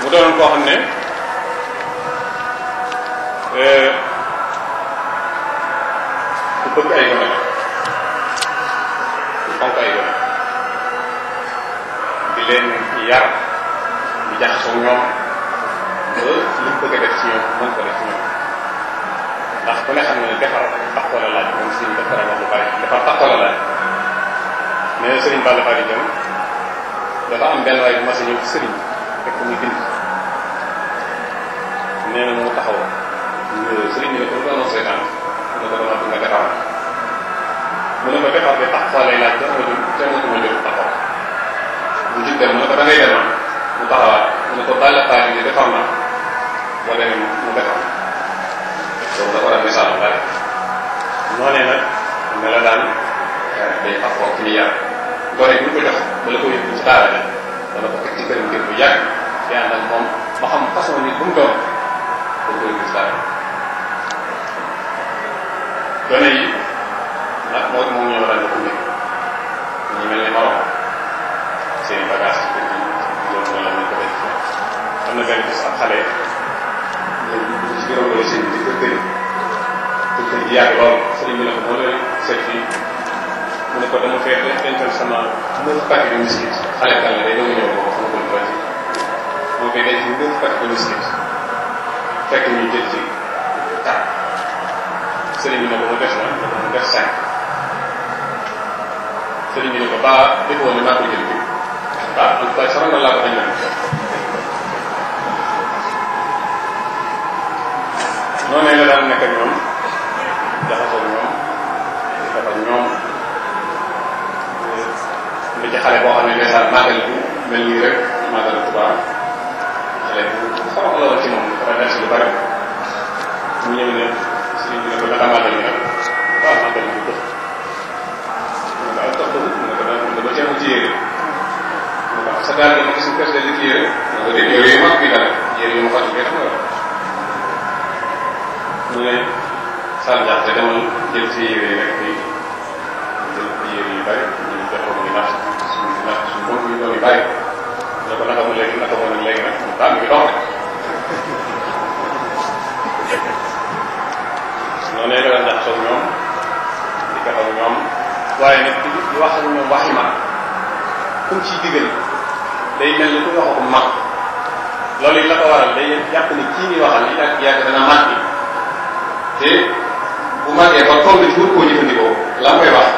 mu doonoon koo xam ne ku bëgg ay gone la ku fonk ay gone di leen yar di jaxasoo ñoom ba li mu bëgg a def ci ñoom mën ko def ci ñoom ndax ku ne xam ne defar taxaw la laaj moom sëriñ dafa wax lu bari defar taxaw la laaj mais sëriñ Balla Fally itam dafa am benn waay bu mas a ñëw ci sëriñ fekk muy bind nee na mu taxaw sëriñ bi ne ko lu doonoon seytaan mu ne ko dama bëgg nga defar mu ne ko defar bi taxaw lay laaj te amatuma jot taxaw bu jub dem mu ne ko da ngay demoon mu taxawaat mu ne ko Balla Fally bi defar naa boo demee mu defar loolu dafa war a misaal bari noonee nag ne la daan day fàqoo ci li yàgg gone bu ñu ko jox bala ko yëg ci daara ja dana ko teg ci këram ngir bu yàgg di ànd ak moom ba xam façon nit bu mu doon bala ko yëg ci daara gone yi nag moom ñoo war a ko nekk ñu mel ni Maroc seen bagage ci kër gi loolu noonu la ñu ko def am na benn bis ab xale ci biir wala sëñ bi di kër kër gi yàgg lool sëriñ bi ne ko moo leen seet fii mu ne ko dama fee dencal sama 9 paquets de biscuits xale kan la day doog a ñëw boobu sama ko ci moo fee denc 9 paquets de biscuits fekk ñu jël ci 4 sëriñ bi ne ko mu def na ne ko mu def 5 sëriñ bi ne ko ba defoo ne naa ko jël bi ba en tout cas sama nga laa ko dañ na noonu la daan nekk ak ñoom jaxasoo ñoom dafa ñoom li ci xale boo xam ne ndeysaan màggal bu mel nii rek màggal Tuubaa xale bu xaw la ci moom dafa def si lu bari mu ñëw ne sëriñ bi ne ko naka màggal bi nag waaw màggal bi dox mu ne ko ak dox mu ne ko dama ceemu ci yére mu ne ko sa daal dama gis kër li ci yére mu ne ko dégg yére yu mag bi dara yére yu ma fàttali xam nga mu ne Sall Diakhaté demal jël ci yére yi rek jël ci yére yu bari ñu jox ko muy nax suñu bopp yu doon yu bari ne ko naka mu léegi naka mu nag léegi nag mu daal mi ngi dox rek noonu la daan jaxasoo ñoom di kafaw ñoom waaye nag di wax ak ñoom waxi mag kum ciy digal day mel ni ku wax ko mag loolu yi la ko waral day jàpp ni kii ni waxal yi ak yàgg dana mag bi te bu màggee ba toll ci wut koo jëfandikoo la koy wax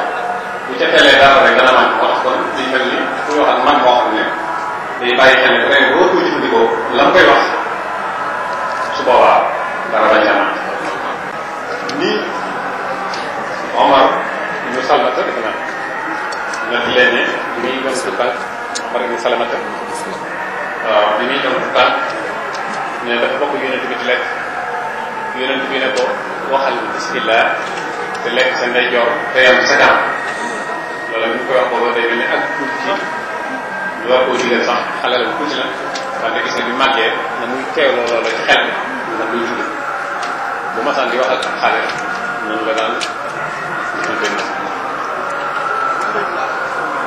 bu ca telee dara rek dana màgg moo tax kon day mel ni kuy wax ak mag moo xam ne day bàyyi xel ne ren boo koo jëfandikoo la koy wax su boobaa dara bañ a màgg nii Omar ñu Salamata defe naa ñett leen ne bi muy doon tukkal Omar ñu Salamata waaw bi muy doon tukkal ne dafa bokk yonent bi ci lekk yonent bi ne ko waxal bismillah te lekk sa ndeyjoor te yam sa kanam loolu ñu koy wax boobu day mel ni ak tuuti ci ñu war koo digal sax xale la bu tuuti la wante gis nga bi màggee na muy teewloo loolu ci xel na muy tudd bu masaan di wax ak xale noonu la daan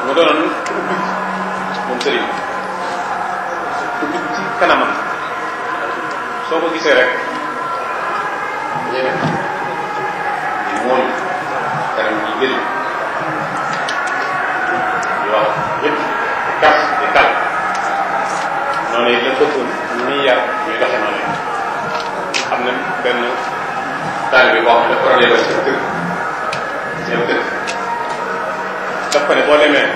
mu doonoon ubbi moom sëriñ ubbi ci kanamam soo ko gisee rek ñeme di mooñ kanam yi gën di wax yëpp di kaf di kal noonu it la bëggoon ñu muy yar ñuy doxe noonu am na benn taal bi boo xam ne dafa war a yebal seen kër seen kër daf ko ne boo demee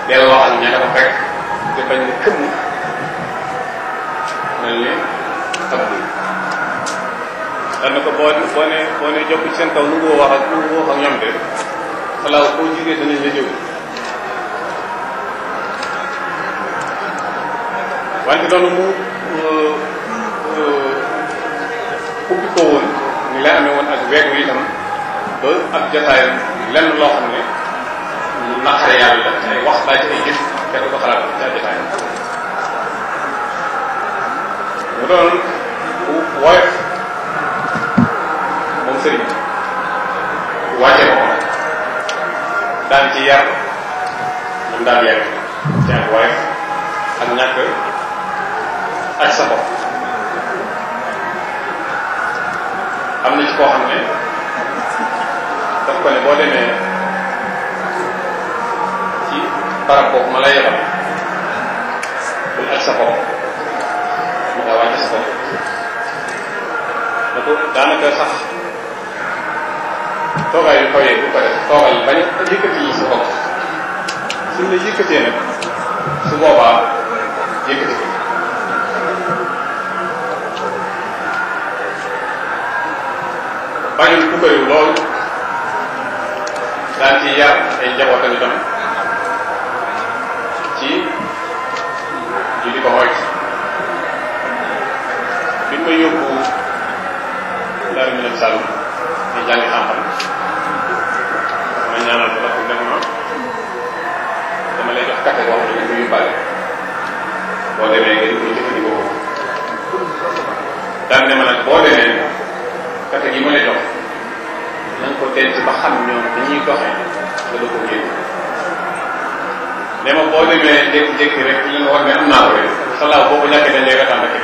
del wax ak ña nga ko fekk te bañ ne këmm mel ni ab bi daan na ko boo ne jokk ci seen kaw nu ngoo wax ak ñoom de xalaaw boo jigee danañ la jóg wante noonu mu ubbi ko woon ni la amee woon ak weegu itam ba ak jotaayam lenn loo xam ne lu naqare yàlla la ay wax baa ci ay jëf kenn ko xalaat ci ak jotaayam mu doon woyof moom sëriñ wàcce ko daan ci yar ñun daan yar ci ak woyof ak ñàkk ak sa bopp. am na ci koo xam ne daf ko ne boo demee ci barab boobu ma lay yebal bul ak sa bopp mu nga wàcc sa bopp da ko daanaka sax toogaay yu kaw bu ko def toogal bañ a yëkkati yi sa bopp suñ la yëkkatee nag su boobaa yëkkati ko bañul ku bëriw loolu daan ci yar ay njabootam itam ci ñu di ko moyt bi ñu koy yóbbu Daaru Minam Saloum ñu jàngi xam-xam ma ñaanal ko nag def ma dama lay jox café boo xam ne dañ ko yóbbaale boo demee nga di koy jëfandikoo daan ne ma nag boo demee café gi ma lay jox na nga ko denc ba xam ñoom dañuy doxee nga doo ko génn ne ma boo demee jékki-jékki rek li nga war ne am naa ko rek salaaw boo ko ñàkkee dañ lay retaan rek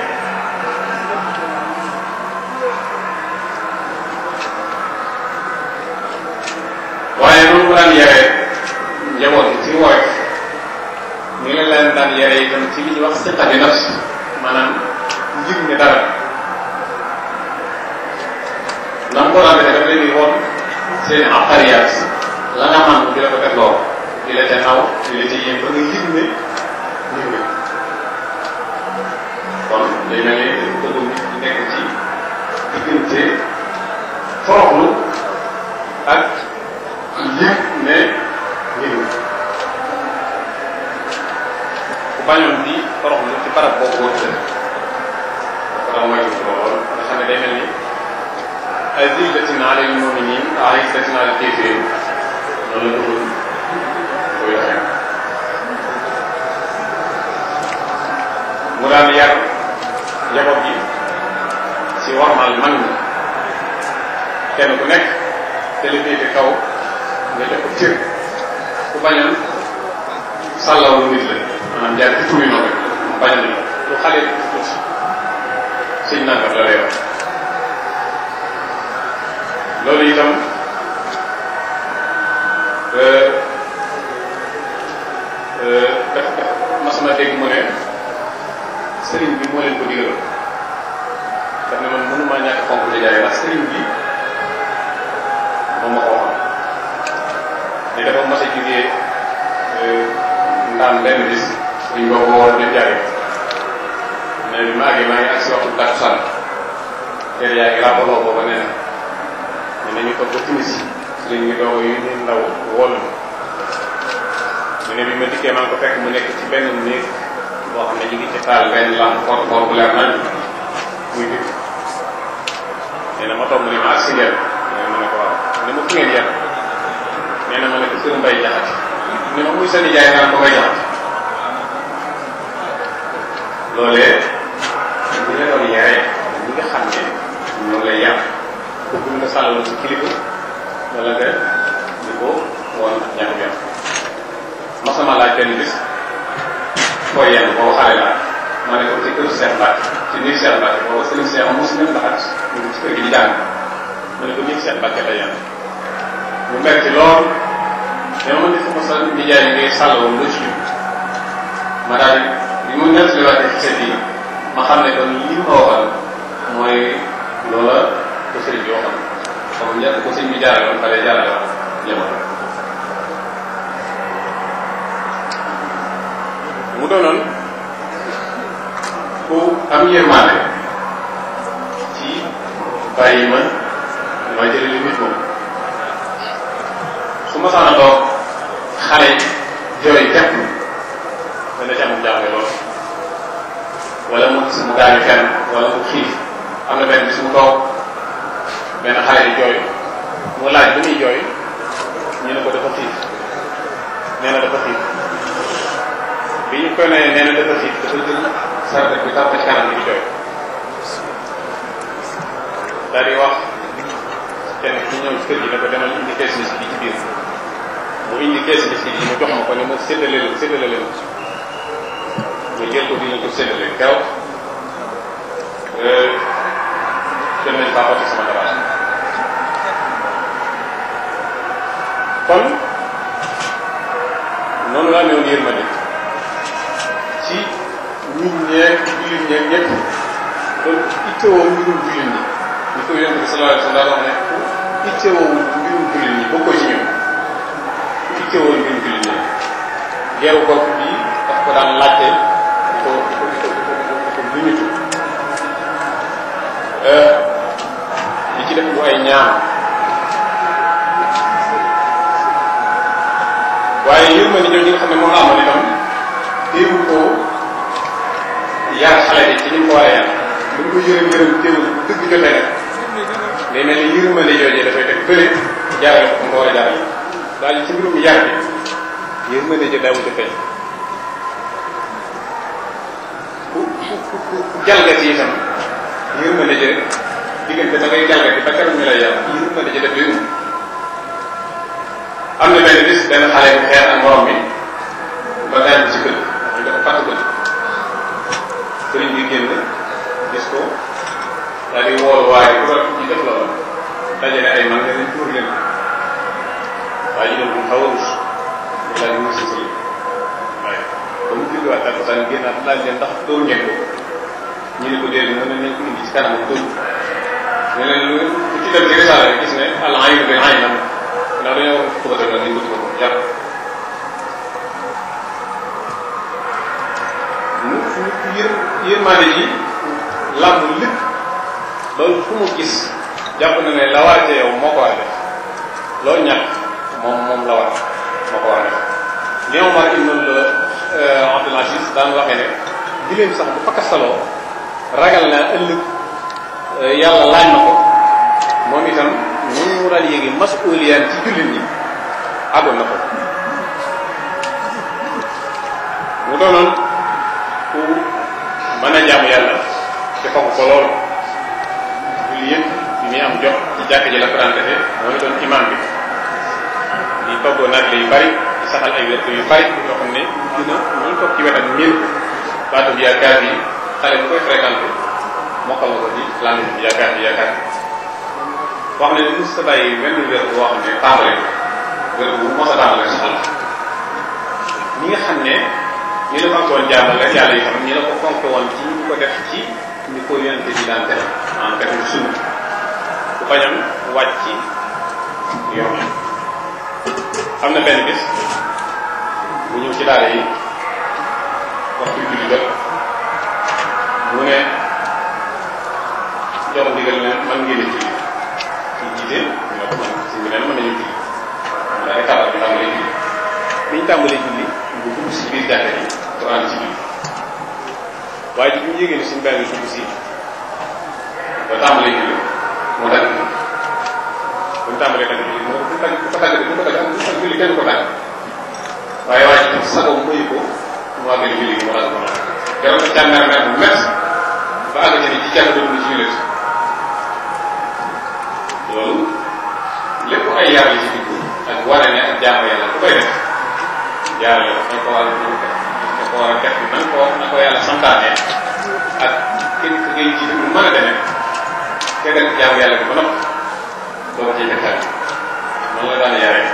waaye noonu mu daan yaree njaboot bi ci woy ni la leen daan yaree itam ci li ñuy wax siqati nafs maanaam njig ne dara nam ko daan defee daf leen di woon seen aqariyaat la nga man di la ko def loo di la ca naw di la ca yéen ba nga yëg ne ñu ngi kon day mel ni dafa bëgg nit ñi nekk ci diggante foroxlu ak yëg ne ñu ngi ku bañoon di foroxlu ci barab boobu boo tëdd dafa mooy loolu nga xam ne day mel ni azillatin ala al-mu'minin a'izzatin ala al-kafirin noonu la dugul koy waxee mu daan yar njaboot gi si warmal mag ñi kenn ku nekk te li féete kaw nga jox ko cër ku bañoon sàllawu nit la maanaam jaar ci turi noonu mu bañoon ni lu xale tuuti sëñ nangam la lay wax loolu itam dafa mas na dégg mu ne sëriñ bi moo leen ko digaloon daf ne man mënumaa ñàkk fonk di jaay ndax sëriñ bi moom ma ko waxoon ne dafa mas a jógee ndaan benn bis buñ boobu woon di jaay ne bi ma àggee maa ngi agsi waxtu takkusaan kër yaa ngi làmbaloo booba nee na nañu toog ba timis sëriñ bi doogo yu ñu ndaw woolu mu ne bi ma dikkee maa ngi ko fekk mu nekk ci benn néeg boo xam ne ñu ngi ci taal benn lampe fort bu leer nañ muy dikk nee na ma toog mu ne ma ak si ngeen ma ne ko waaw ne ma fu ngeen yem nee na ma ne ko sëriñ Mbay Jaxate ne ma muy sa nijaay naan ko Mbay Jaxate loolee ñu la doon yaree ñi nga xam ne ñoo lay yar bëgg nga sàllal ci kilifa wala nga di ko woon ñax bi masama laaj benn bis fooy yenn boo xale laa ma ne ko ci kër Cheikh Mbacke ci biir Cheikh Mbacke booba sëriñ Cheikh Moussa Mbaxat ñu ngi ci kër gi di jàng ma ne ko biir Cheikh Mbacke la yenn mu metti lool mais man dafa mos a nijaay ngay sàllawul lu ci ma daal di mu nettaliwaatee ci seen yi ma xam ne kon li ma waxal mooy loola ko sëriñ bi waxoon comme ñett ko sëriñ bi jaarale woon fale jaarale woon ñëwoon mu doonoon ku am yërmande ci bàyyi ma dama jële li nit moom su ma saana toog xale jooy tepp dana ci amul jaaxle lool wala mu gis mu gaañu fenn wala mu xiif am na benn bis mu toog benn xale di jooy mu laaj bu muy jooy ñu ne ko dafa xiif nee na dafa xiif bi ñu koy nee na dafa xiif dafa jël sardet bi tax ci kanam gi di jooy daal di wax kenn ci ñëw ci kër gi ne ko demal indi kees miski bi ci biir mu indi kees miski bi mu jox ma ko ne ma séddale leen mu jël ko di leen ko séddale keroog dem nañ faa xotti sama dara kon noonu laa newoon yërmande ci ñun ñeeg jullit ñeeg ñëpp kon ittewoo mbirum jullit ñi ñu ko yonent bi sallallahu alayhi wa sallam wax ne ku ittewoo mbirum jullit ñi bokkoo ci ñoom ku ittewoo mbirum jullit ñi geeru bopp bi daf ko daan laajte di ko luñutu li ci def bu ay ñaan waaye yërmande jooju nga xam ne moom la amoon itam téewul ko yar xale bi ci ni mu ko war a yar bu ñu ko yërëm téewul dëgg jotee nag day mel ni yërmande jooju dafay teg fële jaarale ko mu ko war a jaarale daal ci mbirum yar bi yërmande jooju daa wute feeñ ku jalgati itam yërmande jooju diggante ba ngay jalgati ba keroog ñu lay yar yërmande jooju daf lay am na benn bis benn xale bu xeex ak morom bi ba daal ci kër ñu dafa fàtt ko sëriñ bi génn gis ko daal di woolu waaye ku doon ci def loolu dajale ay man leen tuur leen waaye ñu doon bu xaw a rus ñu daal di musi sëriñ waaye ba mu julliwaat takkusaan génnaat laaj leen ndax dóor ngeen ko ñu ne ko déedéet mën nañ ko indi ci kanam dóor ñu leen lu ci dem ci risaala gis ne al aynu bil ayn ndax dañoo bëgg a def ni bëgg ko jàpp mu yërmande ji làmb lépp ba fu mu gis jàpp na ne la war a yow moo ko war a def loo ñàkk moom la war moo ko war a def li Omar ibn Abdul Aziz daan waxee ne di leen sax bu fakastaloo ragal naa ëllëg yàlla laaj na ko moom itam noonu mu daal yéegi masuuliyaan ci jullit ñi àggoon na ko mu doonoon ku mën a jaamu yàlla te fonk ko loolu julli yëpp bi muy am jot ci jàkk ji la ko daan defee mooy doon imam bi di toggoo nag yu bari di saxal ay wértu yu bari yoo xam ne dina ñu toog ci wetam miin ko baatu bi yaakaar bi xale bu koy fréquenté mokkal na ko ci làmmiñ bi yaakaar bi wax ne mos a bàyyi wenn wér boo xam ne tàmbale wér bu mos a tàmbale saxal ñi nga xam ne ñi la fonk woon jaamal rek yàlla yi xam ñi la ko fonk woon ci ñu ko def ci ñu ko yonente bi daan def maanaam def sunna ku bañam wàcc ci yoon am na benn bis bu ñëw ci daara yi waxtu julli jot mu ne jox ndigal ne man ngeen di julli ci jiite ñu ne ko man si bi nee na mën nañu julli mu daal di tàmbali ñu tàmbalee julli bi ñu tàmbalee julli bu dugg si biir jàkka yi du ànd ci julli waaye bi ñu yégée ne suñu baa ngi dugg si ba tàmbalee julli mu dagg bu ñu tàmbalee tàgg julli mu ko tàgg bu ko tàgg julli kenn ko tàgg waaye waaye ci sagoom mayu ko mu àggali julli gi mu dagg ko nag keroog na jàngar mer bu met ba àgg ci ni ci jàkk dootu ci jullit loolu lépp ay yar li ci dugg ak wane ne ak jaamu yàlla ku koy def jaarale ko dañ ko war a def na ko yàlla santaane ak kenn ku ngay jiite mu mën a demee te def jaamu yàlla bi ba noppi doo ciy def xel noonu la daan yaree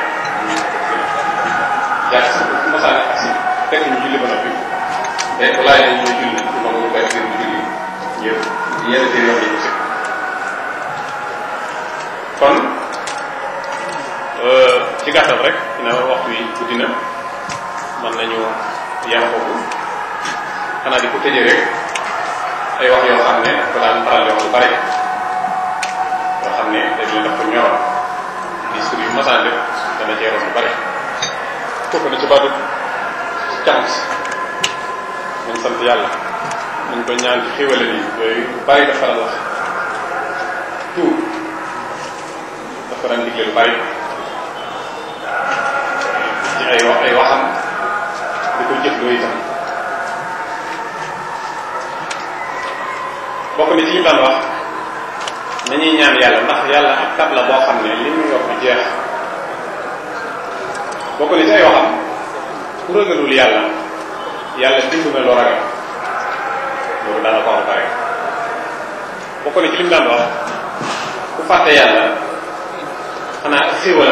jaar si bu masaan ak si fekk ñu julli ba noppi te bu laaj ñu julli moom ñu koy gën julli yëpp yenn téere yoo xam ne kon ci gàttal rek dina waxtu yi guddi na mën nañu yem foofu xanaa di ko tëjee rek ay wax yoo xam ne ko daan faral di wax lu bari yoo xam ne dañ leen daf ko ñoroon discours yu masaan def dana cee roon lu bari foofu na ci baatu cant nañ sant yàlla nañ ko ñaan ci xéwale yi yooyu lu bari dafa faral wax tout dafa daan digle lu bari ci ay waxam di ko jëf loo itam bokk na ci ñu daan wax nañuy ñaan yàlla ndax yàlla ab tab la boo xam ne li muy wax du jeex bokk na ci ay waxam ku ragalul yàlla dind na loo ragal loolu daana ko am pare bokk na ci lim daan wax ku fàtte yàlla xanaa ak xéewal